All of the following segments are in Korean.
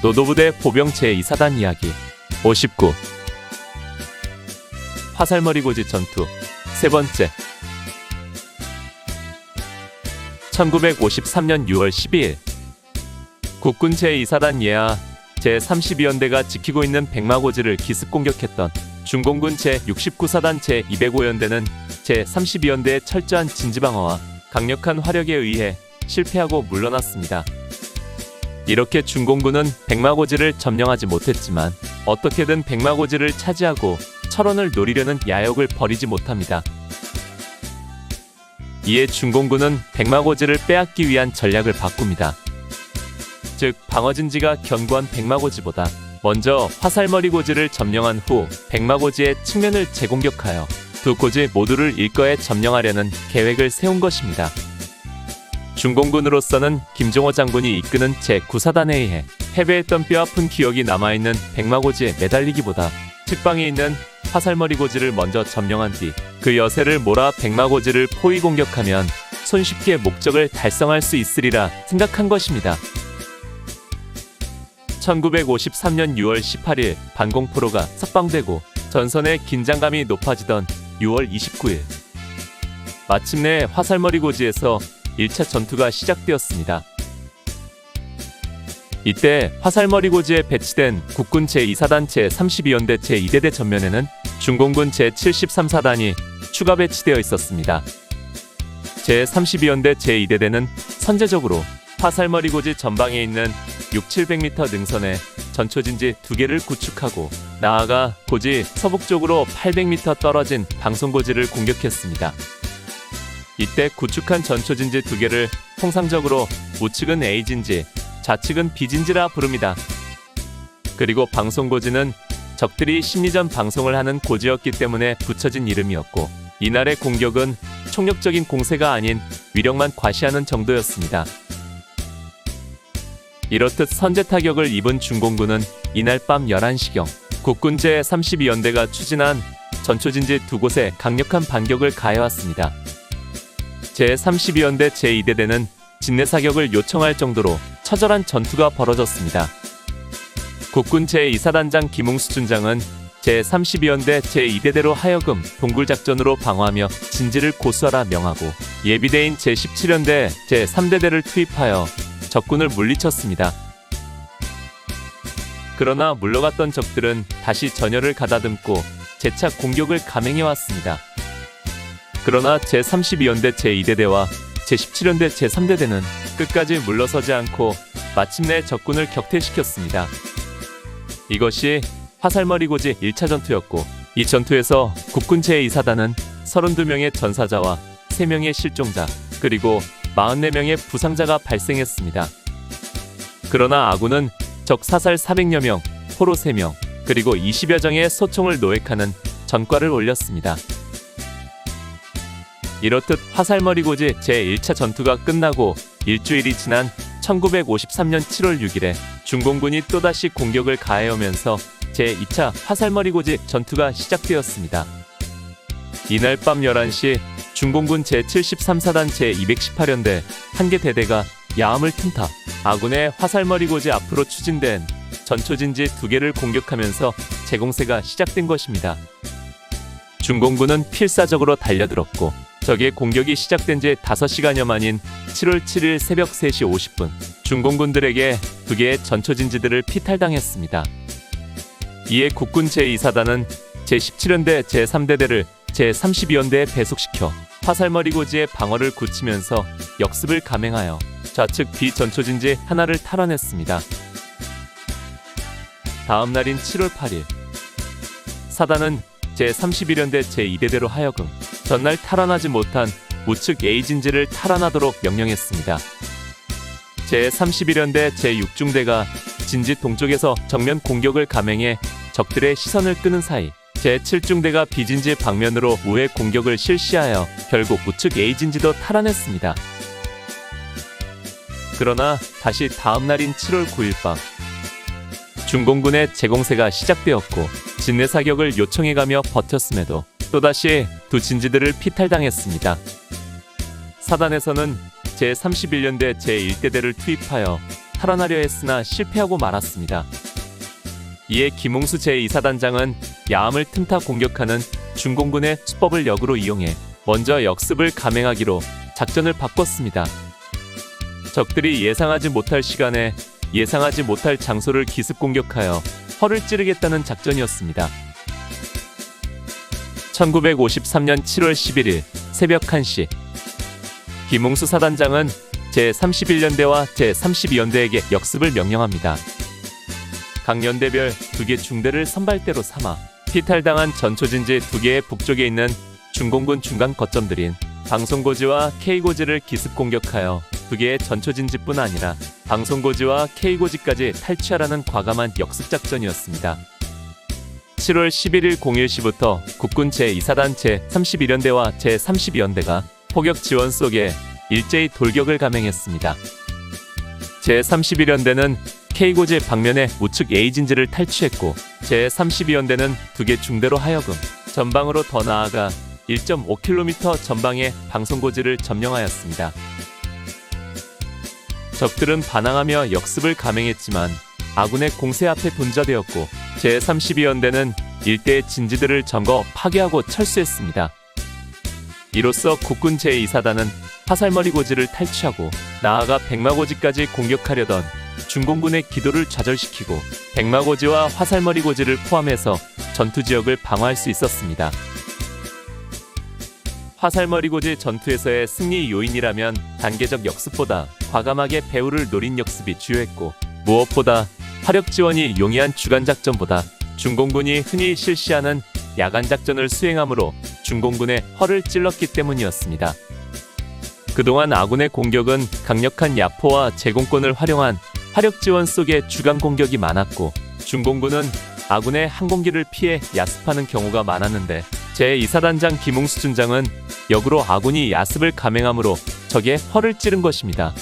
노도부대 보병 제2사단 이야기 59. 화살머리고지 전투 세 번째. 1953년 6월 12일 국군 제2사단 예하 제32연대가 지키고 있는 백마고지를 기습 공격했던 중공군 제69사단 제205연대는 제32연대의 철저한 진지방어와 강력한 화력에 의해 실패하고 물러났습니다. 이렇게 중공군은 백마고지를 점령하지 못했지만 어떻게든 백마고지를 차지하고 철원을 노리려는 야욕을 버리지 못합니다. 이에 중공군은 백마고지를 빼앗기 위한 전략을 바꿉니다. 즉 방어진지가 견고한 백마고지보다 먼저 화살머리고지를 점령한 후 백마고지의 측면을 재공격하여 두 고지 모두를 일거에 점령하려는 계획을 세운 것입니다. 중공군으로서는 김종호 장군이 이끄는 제9사단에 의해 패배했던 뼈아픈 기억이 남아있는 백마고지에 매달리기보다 측방에 있는 화살머리고지를 먼저 점령한 뒤 그 여세를 몰아 백마고지를 포위 공격하면 손쉽게 목적을 달성할 수 있으리라 생각한 것입니다. 1953년 6월 18일 반공포로가 석방되고 전선의 긴장감이 높아지던 6월 29일 마침내 화살머리고지에서 1차 전투가 시작되었습니다. 이때 화살머리고지에 배치된 국군 제2사단 제32연대 제2대대 전면에는 중공군 제73사단이 추가 배치되어 있었습니다. 제32연대 제2대대는 선제적으로 화살머리고지 전방에 있는 6,700m 능선에 전초진지 2개를 구축하고 나아가 고지 서북쪽으로 800m 떨어진 방송고지를 공격했습니다. 이때 구축한 전초진지 2개를 통상적으로 우측은 A진지, 좌측은 B진지라 부릅니다. 그리고 방송고지는 적들이 심리전 방송을 하는 고지였기 때문에 붙여진 이름이었고 이날의 공격은 총력적인 공세가 아닌 위력만 과시하는 정도였습니다. 이렇듯 선제 타격을 입은 중공군은 이날 밤 11시경 국군 제32연대가 추진한 전초진지 2곳에 강력한 반격을 가해왔습니다. 제32연대 제2대대는 진내 사격을 요청할 정도로 처절한 전투가 벌어졌습니다. 국군 제2사단장 김웅수 준장은 제32연대 제2대대로 하여금 동굴작전으로 방어하며 진지를 고수하라 명하고 예비대인 제17연대 제3대대를 투입하여 적군을 물리쳤습니다. 그러나 물러갔던 적들은 다시 전열을 가다듬고 재차 공격을 감행해왔습니다. 그러나 제32연대 제2대대와 제17연대 제3대대는 끝까지 물러서지 않고 마침내 적군을 격퇴시켰습니다. 이것이 화살머리고지 1차 전투였고 이 전투에서 국군 제2사단은 32명의 전사자와 3명의 실종자 그리고 44명의 부상자가 발생했습니다. 그러나 아군은 적 사살 400여 명, 포로 3명, 그리고 20여 정의 소총을 노획하는 전과를 올렸습니다. 이렇듯 화살머리고지 제1차 전투가 끝나고 일주일이 지난 1953년 7월 6일에 중공군이 또다시 공격을 가해오면서 제2차 화살머리고지 전투가 시작되었습니다. 이날 밤 11시 중공군 제73사단 제218연대 한 개 대대가 야암을 틈타 아군의 화살머리고지 앞으로 추진된 전초진지 2개를 공격하면서 재공세가 시작된 것입니다. 중공군은 필사적으로 달려들었고 적의 공격이 시작된 지 5시간여 만인 7월 7일 새벽 3시 50분 중공군들에게 2개의 전초진지들을 피탈당했습니다. 이에 국군 제2사단은 제17연대 제3대대를 제32연대에 배속시켜 화살머리고지의 방어를 굳히면서 역습을 감행하여 좌측 비전초진지 하나를 탈환했습니다. 다음 날인 7월 8일 사단은 제31연대 제2대대로 하여금 전날 탈환하지 못한 우측 A진지를 탈환하도록 명령했습니다. 제31연대 제6중대가 진지 동쪽에서 정면 공격을 감행해 적들의 시선을 끄는 사이 제7중대가 B진지 방면으로 우회 공격을 실시하여 결국 우측 A진지도 탈환했습니다. 그러나 다시 다음 날인 7월 9일 밤 중공군의 재공세가 시작되었고 진내 사격을 요청해가며 버텼음에도 또다시 두 진지들을 피탈당했습니다. 사단에서는 제31연대 제1대대를 투입하여 탈환하려 했으나 실패하고 말았습니다. 이에 김웅수 제2사단장은 야암을 틈타 공격하는 중공군의 수법을 역으로 이용해 먼저 역습을 감행하기로 작전을 바꿨습니다. 적들이 예상하지 못할 시간에 예상하지 못할 장소를 기습 공격하여 허를 찌르겠다는 작전이었습니다. 1953년 7월 11일 새벽 1시 김웅수 사단장은 제31연대와 제32연대에게 역습을 명령합니다. 각 연대별 2개 중대를 선발대로 삼아 피탈당한 전초진지 2개의 북쪽에 있는 중공군 중간 거점들인 방송고지와 K고지를 기습 공격하여 2개의 전초진지뿐 아니라 방송고지와 K고지까지 탈취하라는 과감한 역습작전이었습니다. 7월 11일 01시부터 국군 제2사단 제31연대와 제32연대가 포격 지원 속에 일제히 돌격을 감행했습니다. 제31연대는 K고지 방면의 우측 A진지를 탈취했고 제32연대는 2개 중대로 하여금 전방으로 더 나아가 1.5km 전방의 방송고지를 점령하였습니다. 적들은 반항하며 역습을 감행했지만 아군의 공세 앞에 분자되었고 제32연대는 일대의 진지들을 점거 파괴하고 철수했습니다. 이로써 국군 제2사단은 화살머리 고지를 탈취하고 나아가 백마고지까지 공격하려던 중공군의 기도를 좌절시키고 백마고지와 화살머리 고지를 포함해서 전투지역을 방어할 수 있었습니다. 화살머리 고지 전투에서의 승리 요인이라면 단계적 역습보다 과감하게 배후를 노린 역습이 주요했고 무엇보다 화력 지원이 용이한 주간작전보다 중공군이 흔히 실시하는 야간작전을 수행함으로 중공군의 허를 찔렀기 때문이었습니다. 그동안 아군의 공격은 강력한 야포와 제공권을 활용한 화력 지원 속의 주간 공격이 많았고 중공군은 아군의 항공기를 피해 야습하는 경우가 많았는데 제2사단장 김웅수 준장은 역으로 아군이 야습을 감행함으로 적의 허를 찌른 것입니다.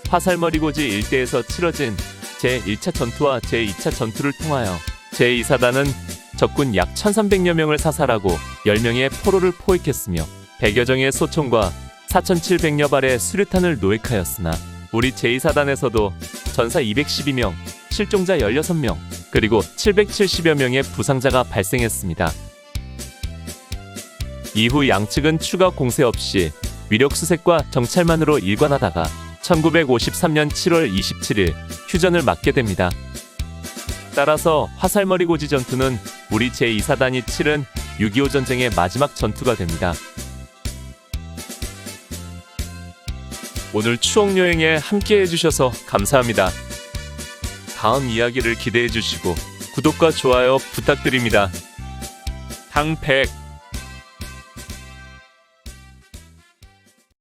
화살머리고지 일대에서 치러진 제1차 전투와 제2차 전투를 통하여 제2사단은 적군 약 1300여 명을 사살하고 10명의 포로를 포획했으며 100여 정의 소총과 4700여 발의 수류탄을 노획하였으나 우리 제2사단에서도 전사 212명, 실종자 16명, 그리고 770여 명의 부상자가 발생했습니다. 이후 양측은 추가 공세 없이 위력수색과 정찰만으로 일관하다가 1953년 7월 27일 휴전을 맞게 됩니다. 따라서 화살머리 고지 전투는 우리 제2사단이 치른 6.25 전쟁의 마지막 전투가 됩니다. 오늘 추억여행에 함께 해주셔서 감사합니다. 다음 이야기를 기대해주시고 구독과 좋아요 부탁드립니다. 당백